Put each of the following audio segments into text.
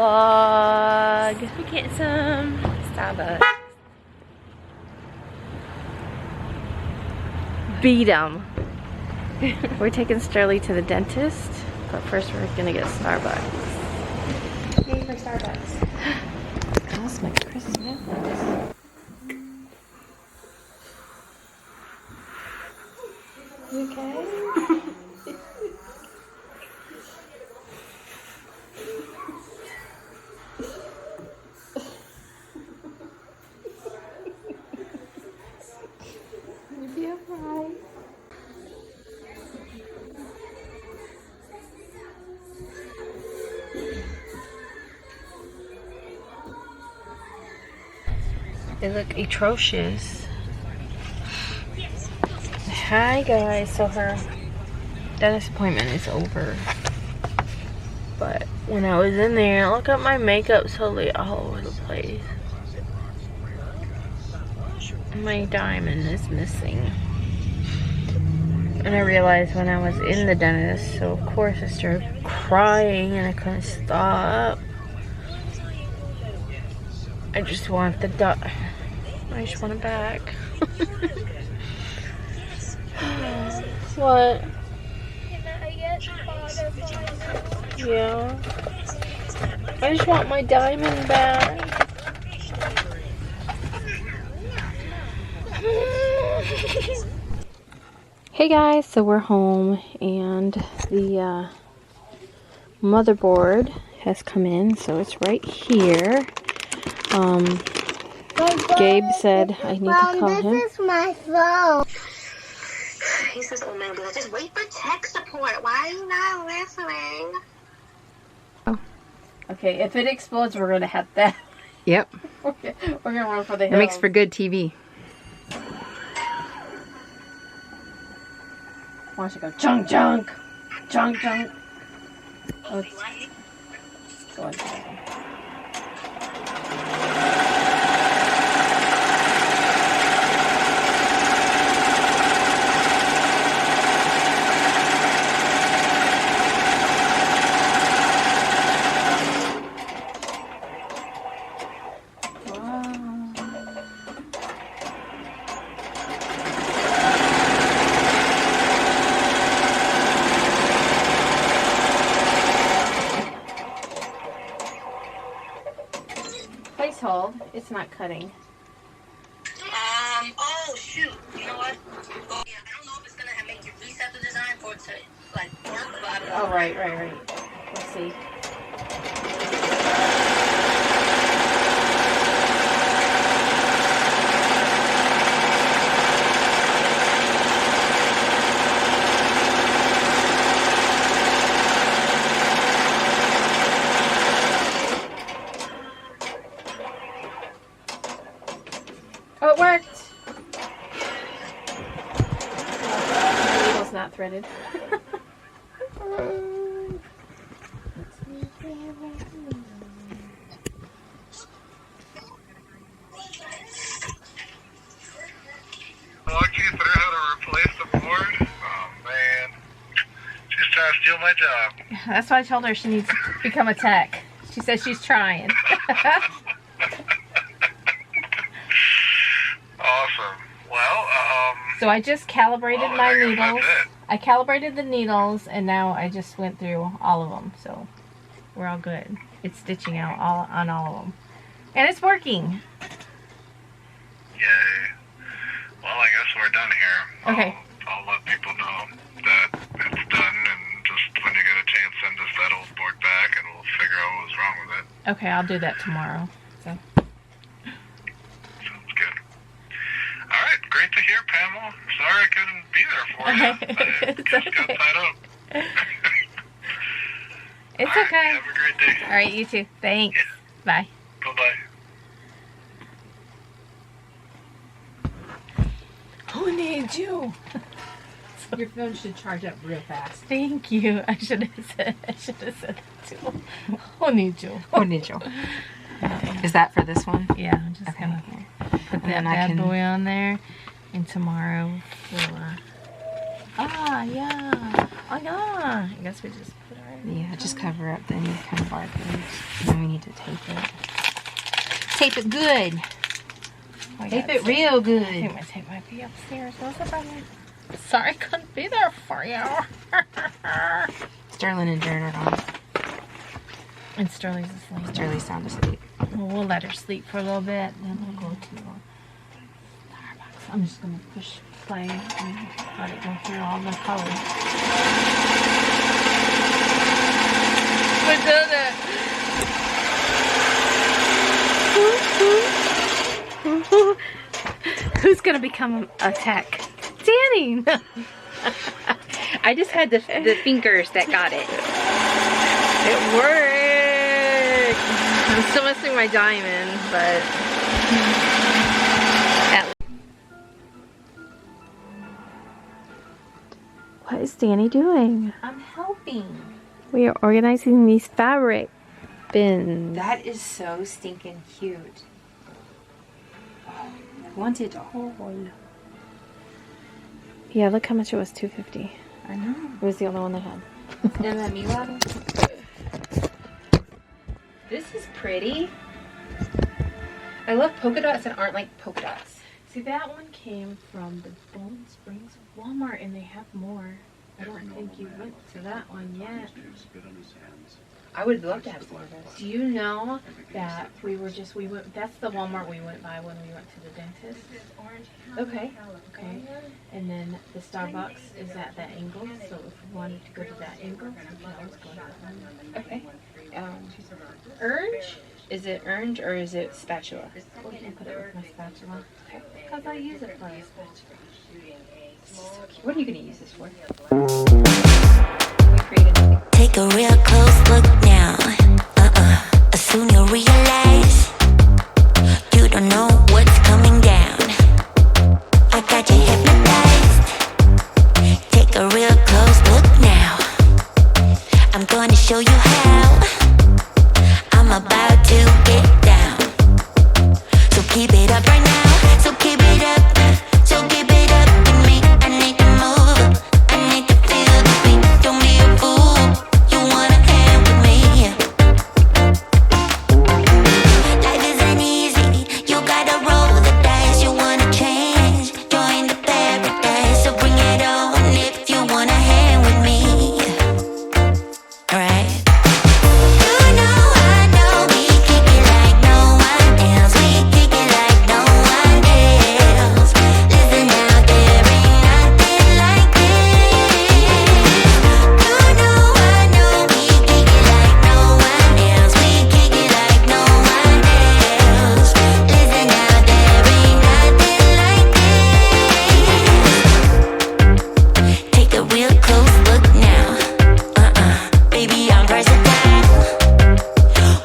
vlog. We get some Starbucks. Beat 'em. We're taking Swirly to the dentist, but first we're gonna get Starbucks. Yay for Starbucks. Cosmic Christmas. You okay? You'll be alright. They look atrocious. Hi guys, so her dentist appointment is over. But when I was in there, look at my makeup totally all over the place. My diamond is missing. And I realized when I was in the dentist, so of course I started crying and I couldn't stop. I just want the I just want it back. What? Yeah. I just want my diamond back. Hey guys, so we're home and the motherboard has come in, so it's right here. Gabe said I need to call him. This is my phone. He says, oh man, just wait for tech support. Why are you not listening? Oh. Okay, if it explodes, we're gonna have that. Yep. Okay, we're gonna run for the hills. It makes for good TV. Watch it go chunk chunk, chunk chunk. Oh, go on. Hold. It's not cutting. Oh shoot. You know what? Oh yeah, I don't know if it's gonna make you reset the design for it to like work, but oh right. Let's see. Oh, it worked! The needle's not threaded. Walk you through how to replace the board? Oh man. She's trying to steal my job. That's why I told her she needs to become a tech. She said she's trying. Awesome. Well, so I just calibrated my needles. That's it. I calibrated the needles and now I just went through all of them. So we're all good. It's stitching out on all of them. And it's working. Yay. Well, I guess we're done here. Okay. I'll let people know that it's done, and just when you get a chance, send us that old board back, and we'll figure out what was wrong with it. Okay, I'll do that tomorrow. So. Sounds good. All right, great to hear, Pamela. Sorry I couldn't be there for you. I just got tied up. It's all right, okay. Have a great day. All right, you too. Thanks. Yeah. Bye. Bye-bye. Who needs you? Your phone should charge up real fast. Thank you. I should have said that too. Who needs you? Who needs you? Is that for this one? Yeah, I'm just Okay. gonna put that then I bad can- boy on there, and tomorrow we'll. Yeah. Oh yeah. I guess we just put our Yeah, just cover up any kind of barcodes. Now we need to tape it. Tape it good. Tape it real good. I think my tape might be upstairs. What's up, brother? Sorry I couldn't be there for you. Sterling and Jared are gone. And Sterling's asleep. Sterling's sound asleep. Well, we'll let her sleep for a little bit, then we'll go to Starbucks. I'm just gonna push play and let it go through all the colors. We did it! Who's gonna become a tech? Danny! I just had the fingers that got it. It worked! I'm still missing my diamond, but... What is Danny doing? I'm helping. We are organizing these fabric bins. That is so stinking cute. Oh, I want it all. Yeah, look how much it was, $2.50. I know. It was the only one they had. And let me love it. This is pretty. I love polka dots that aren't like polka dots. See, that one came from the Bone Springs Walmart, and they have more. I don't think you went to that one yet. I would love to have some of those. Do you know that we went, that's the Walmart we went by when we went to the dentist? Okay. Okay. And then the Starbucks is at that angle, so if we wanted to go to that angle, we can always go to that one. Okay. Urge? Is it orange or is it spatula? We can put it with my spatula. Because I use it for a spatula. What are you going to use this for? Take a real close look now. Soon you'll realize you don't know what's coming down. I got you hypnotized. Take a real close look now. I'm gonna show you how. I'm about to get down. So keep it up right now. So keep it up. So keep it up with me. I need to move. I need to feel the beat. Don't be a fool. You wanna hang with me. Life isn't easy. You gotta roll the dice. You wanna change. Join the paradise. So bring it on if you wanna hang with me. Right? You know I know we kick it like no one else. We kick it like no one else. Listen out, there ain't nothing like this. You know I know we kick it like no one else. We kick it like no one else. Listen out, there ain't nothing like this. Take a real close look now. Baby, I'm versatile.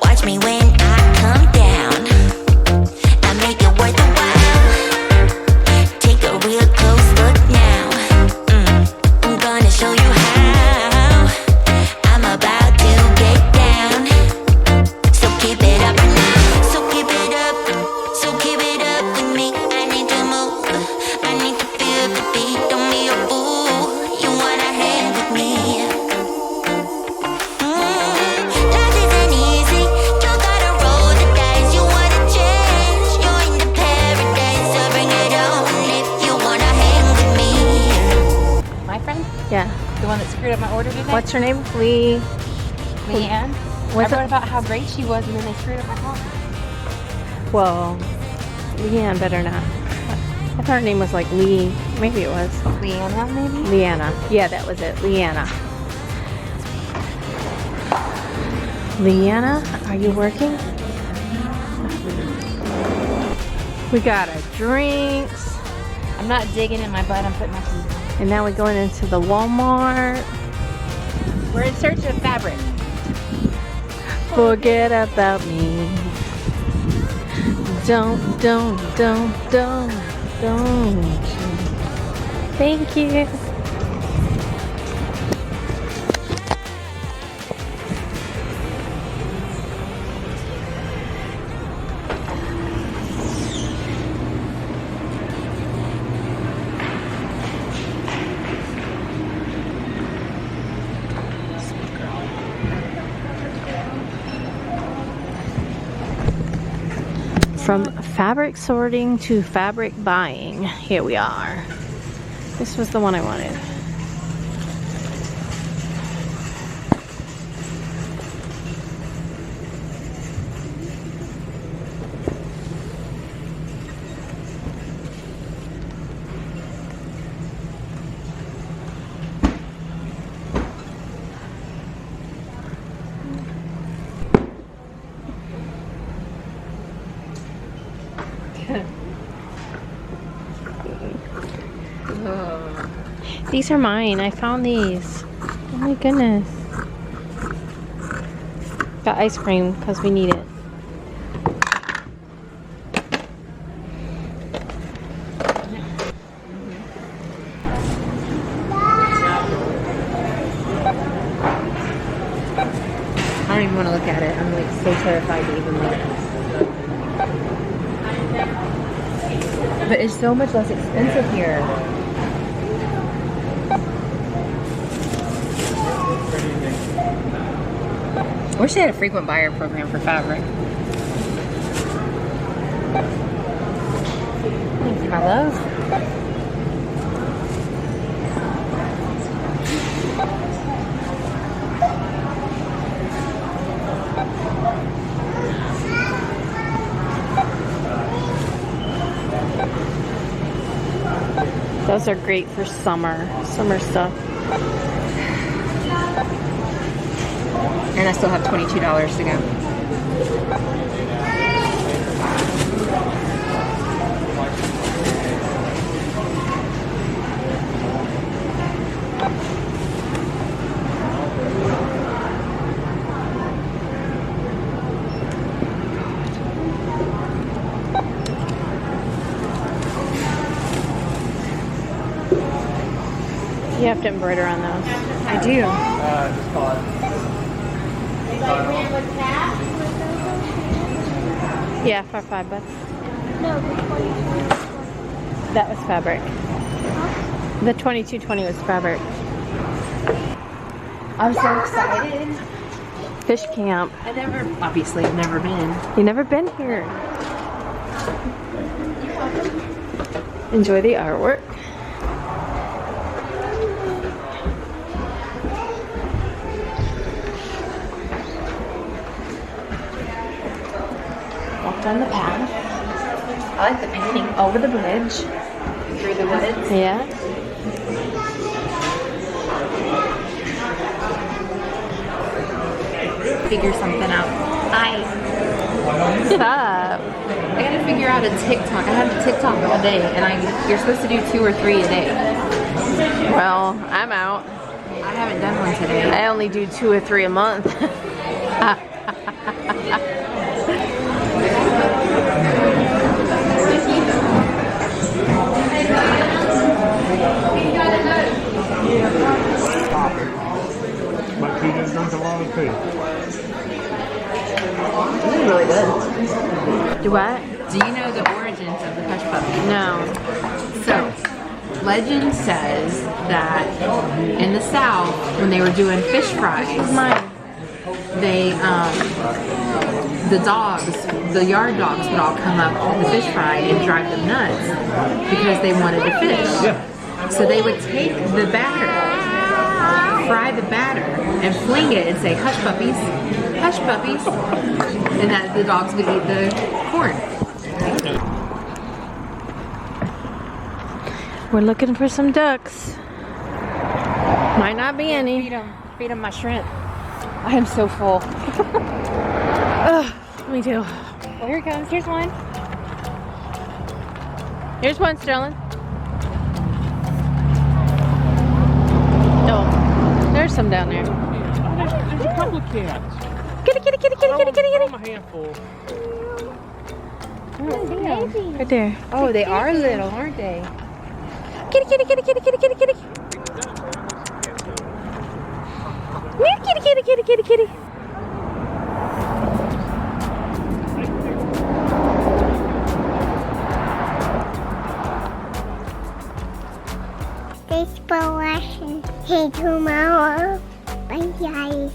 Watch me when I come down. I make it worth the while. Take a real close look now. I'm gonna show you how. I'm about to get down. So keep it up right now. So keep it up. So keep it up with me. I need to move. I need to feel the beat. Don't be a fool. You wanna hang with me. Life isn't easy. You gotta roll the dice. You wanna change. You're in the paradise. So bring it on if you wanna hang with me. My friend? Yeah. The one that screwed up my order today? What's her name? Lee. Leanne? What's I wrote it? about how great she was and then they screwed up my coffee. Well, Leanne better not. I thought her name was like Lee. Maybe it was. Leanna, maybe? Leanna. Yeah, that was it. Leanna. Leanna, are you working? We got our drinks. I'm not digging in my butt, I'm putting my teeth on. And now we're going into the Walmart. We're in search of fabric. Forget about me. Don't. Thank you. From fabric sorting to fabric buying, here we are. This was the one I wanted. These are mine. I found these. Oh my goodness. Got ice cream because we need it. I don't even want to look at it. I'm like so terrified to even look at it. But it's so much less expensive here. I wish they had a frequent buyer program for fabric. Thank you, my love. Those are great for summer stuff. And I still have $22 to go. You have to embroider on those. I do. Yeah, for $5. No, the 22. That was fabric. The 22.20 was fabric. I'm so excited. Fish camp. I've never been. You never been here. Enjoy the artwork. Walked on the path. I like the painting over the bridge, through the woods. Yeah. Figure something out. What's up? I gotta figure out a TikTok. I have a TikTok all day, and you're supposed to do 2 or 3 a day. Well, I'm out. I haven't done one today. I only do 2 or 3 a month. My kids drink a lot of tea. This is really good. Do what? Do you know the origins of the hush puppy? No. So, legend says that in the South, when they were doing fish fries, Mine. they, the dogs, the yard dogs would all come up to the fish fry and drive them nuts because they wanted to fish. Yeah. So they would take the batter, fry the batter, and fling it and say, "Hush puppies, hush puppies," and that the dogs would eat the corn. We're looking for some ducks. Might not be any. Feed them my shrimp. I am so full. Ugh, me too. Well, here it comes. Here's one. Here's one, Sterling. Oh, there's some down there. There's a couple of cats. Kitty, kitty, kitty, kitty, kitty, kitty, kitty. I'm a handful. Right there. Oh, they are little, aren't they? Kitty, kitty, kitty, kitty, kitty, kitty, kitty. Meow, kitty, kitty, kitty, kitty, kitty. Thanks for watching. See you tomorrow. Bye guys.